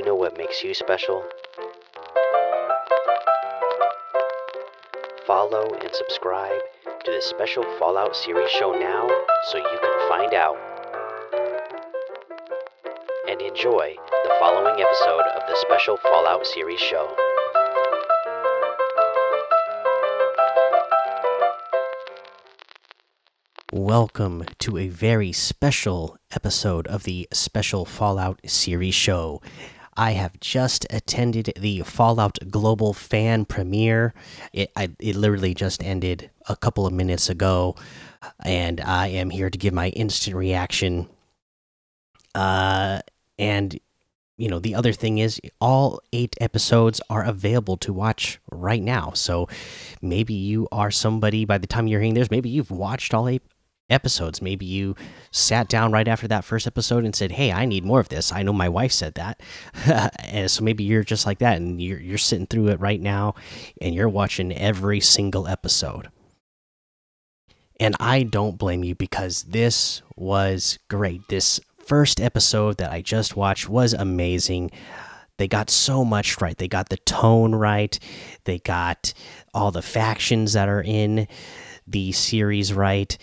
know what makes you special? Follow and subscribe to the special Fallout series show now so you can find out. And enjoy the following episode of the special Fallout series show. Welcome to a very special episode of the special Fallout series show. I have just attended the Fallout Global fan premiere. It literally just ended a couple of minutes ago, and I am here to give my instant reaction. And you know, the other thing is, all 8 episodes are available to watch right now. So maybe you are somebody, by the time you're hearing this, maybe you've watched all 8 episodes. Maybe you sat down right after that first episode and said, hey, I need more of this. I know my wife said that. And so maybe you're just like that, and you're sitting through it right now and you're watching every single episode. And I don't blame you, because this was great. This first episode that I just watched was amazing. They got so much right. They got the tone right. They got all the factions that are in the series right.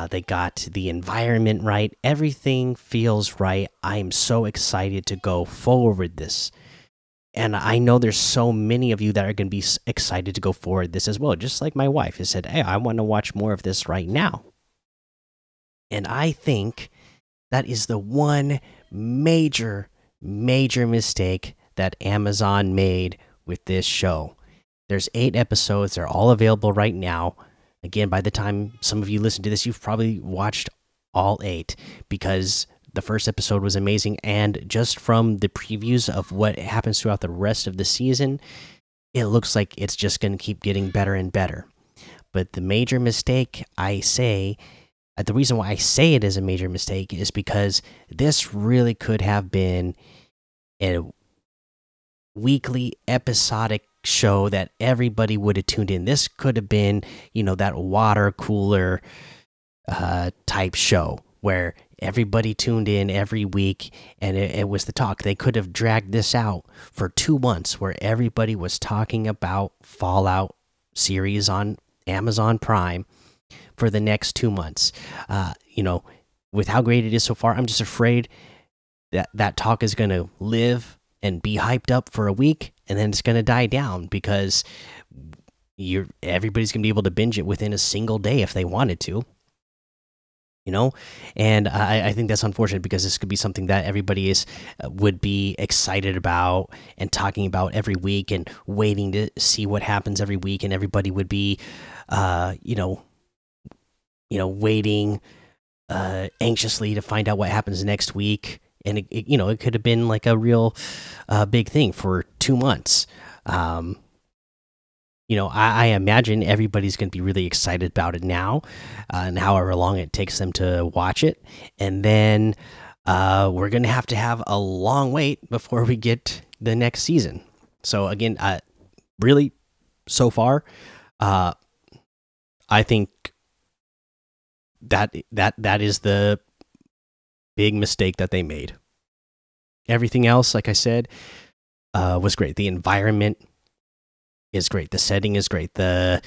They got the environment right. Everything feels right. I'm so excited to go forward with this. And I know there's so many of you that are going to be excited to go forward this as well. Just like my wife has said, hey, I want to watch more of this right now. And I think that is the one major mistake that Amazon made with this show. There's 8 episodes. They're all available right now. Again, by the time some of you listen to this, you've probably watched all 8, because the first episode was amazing. And just from the previews of what happens throughout the rest of the season, it looks like it's just going to keep getting better and better. But the major mistake, the reason why I say it is a major mistake is because this really could have been a weekly episodic show that everybody would have tuned in. This could have been, you know, that water cooler type show where everybody tuned in every week and it was the talk. They could have dragged this out for 2 months where everybody was talking about Fallout series on Amazon Prime for the next 2 months. You know, with how great it is so far, I'm just afraid that that talk is going to live and be hyped up for a week, and then it's going to die down, because everybody's going to be able to binge it within a single day if they wanted to. You know, and I think that's unfortunate, because this could be something that everybody would be excited about and talking about every week and waiting to see what happens every week, and everybody would be, waiting anxiously to find out what happens next week. And it could have been like a real big thing for 2 months. I imagine everybody's going to be really excited about it now, and however long it takes them to watch it. And then we're going to have a long wait before we get the next season. So again, really, so far, I think that is the big mistake that they made. Everything else, like I said, was great. The environment is great. The setting is great. The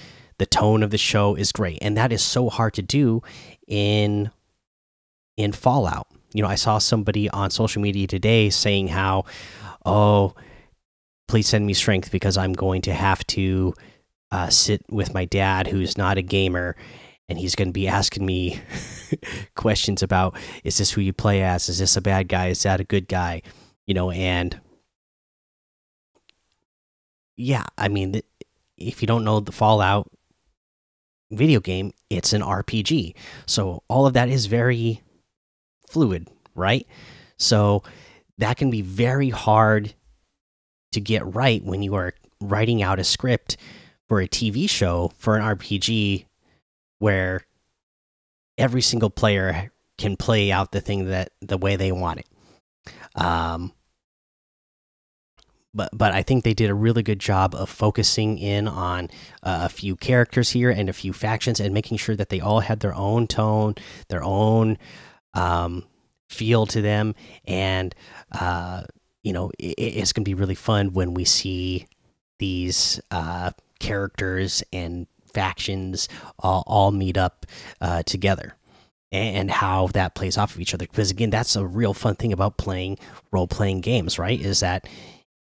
tone of the show is great, and that is so hard to do in Fallout. You know, I saw somebody on social media today saying how, oh, please send me strength, because I'm going to have to sit with my dad, who's not a gamer, and he's going to be asking me questions about, is this who you play as? Is this a bad guy? Is that a good guy? You know, and yeah, I mean, if you don't know the Fallout video game, it's an RPG. So all of that is very fluid, right? So that can be very hard to get right when you are writing out a script for a TV show for an RPG, where every single player can play out the thing the way they want it. But I think they did a really good job of focusing in on a few characters here and a few factions, and making sure that they all had their own tone, their own feel to them, and it's gonna be really fun when we see these characters and factions all meet up together, and how that plays off of each other. Because again, that's a real fun thing about playing role-playing games, right? Is that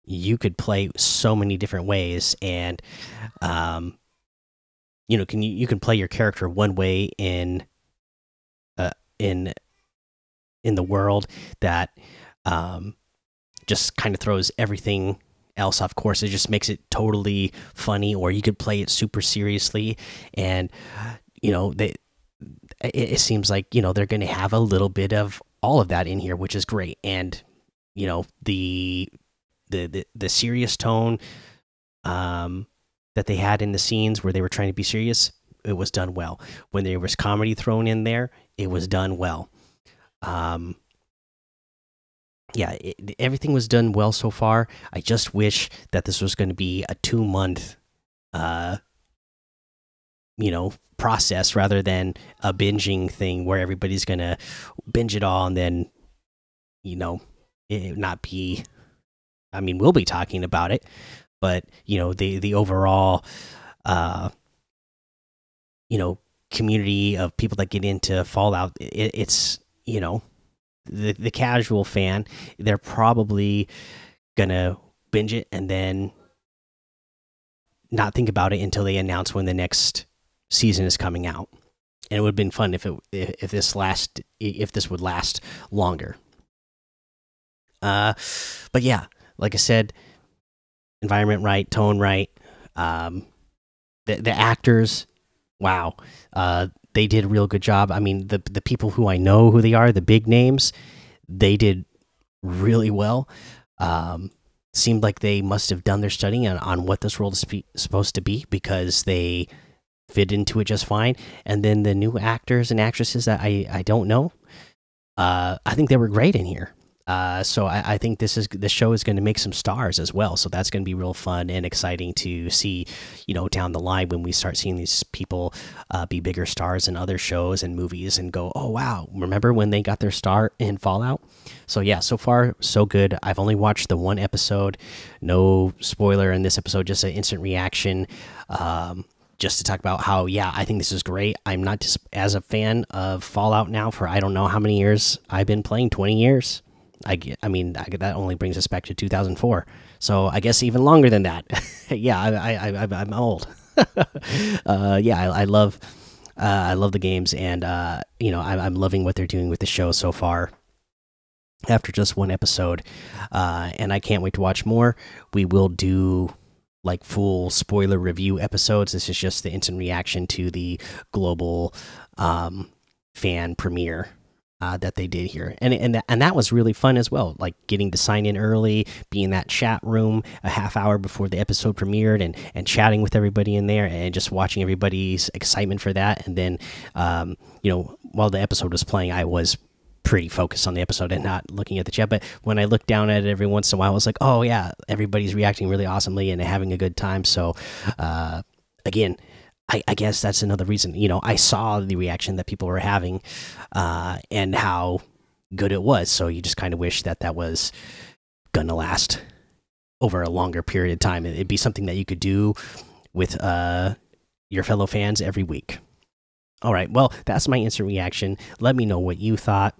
you could play so many different ways, and you can play your character one way uh, in in the world that just kind of throws everything else off course. It just makes it totally funny, or you could play it super seriously, and they it seems like they're going to have a little bit of all of that in here, which is great. And the serious tone that they had in the scenes where they were trying to be serious, it was done well. When there was comedy thrown in there, it was done well. Yeah, everything was done well so far. I just wish that this was going to be a 2 month process, rather than a binging thing where everybody's gonna binge it all, and then it not be, I mean, we'll be talking about it, but the overall community of people that get into Fallout, it's the casual fan, they're probably gonna binge it and then not think about it until they announce when the next season is coming out. And it would have been fun if this would last longer. But yeah, like I said, environment right, tone right, the actors, wow, they did a real good job. I mean, the people who I know who they are, the big names, they did really well. Seemed like they must have done their studying on what this world is supposed to be, because they fit into it just fine. And then the new actors and actresses that I don't know, I think they were great in here. So I think this show is going to make some stars as well. So that's going to be real fun and exciting to see, down the line when we start seeing these people be bigger stars in other shows and movies, and go, oh wow, remember when they got their start in Fallout? So yeah, so far so good. I've only watched the one episode, no spoiler in this episode, just an instant reaction. Just to talk about how, yeah, I think this is great. I'm not just as a fan of Fallout now for I don't know how many years I've been playing, 20 years. I mean, that only brings us back to 2004. So I guess even longer than that. Yeah, I'm old. Yeah, I love the games, and I'm loving what they're doing with the show so far. After just one episode, and I can't wait to watch more. We will do like full spoiler review episodes. This is just the instant reaction to the global fan premiere that they did here, and that was really fun as well. Like getting to sign in early, be in that chat room a half hour before the episode premiered, and chatting with everybody in there, and just watching everybody's excitement for that. And then, while the episode was playing, I was pretty focused on the episode and not looking at the chat. But when I looked down at it every once in a while, I was like, oh yeah, everybody's reacting really awesomely and having a good time. So, again, I guess that's another reason. I saw the reaction that people were having, and how good it was. So you just kind of wish that was gonna last over a longer period of time. It'd be something that you could do with your fellow fans every week. All right, well, that's my instant reaction. Let me know what you thought.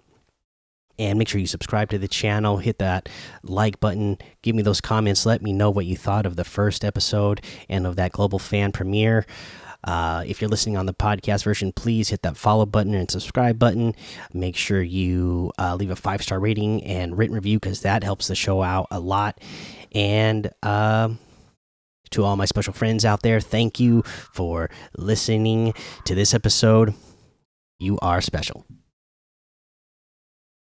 And make sure you subscribe to the channel, hit that like button, give me those comments, let me know what you thought of the first episode and of that global fan premiere. If you're listening on the podcast version, please hit that follow button and subscribe button. Make sure you leave a 5-star rating and written review, because that helps the show out a lot. And to all my special friends out there, thank you for listening to this episode. You are special.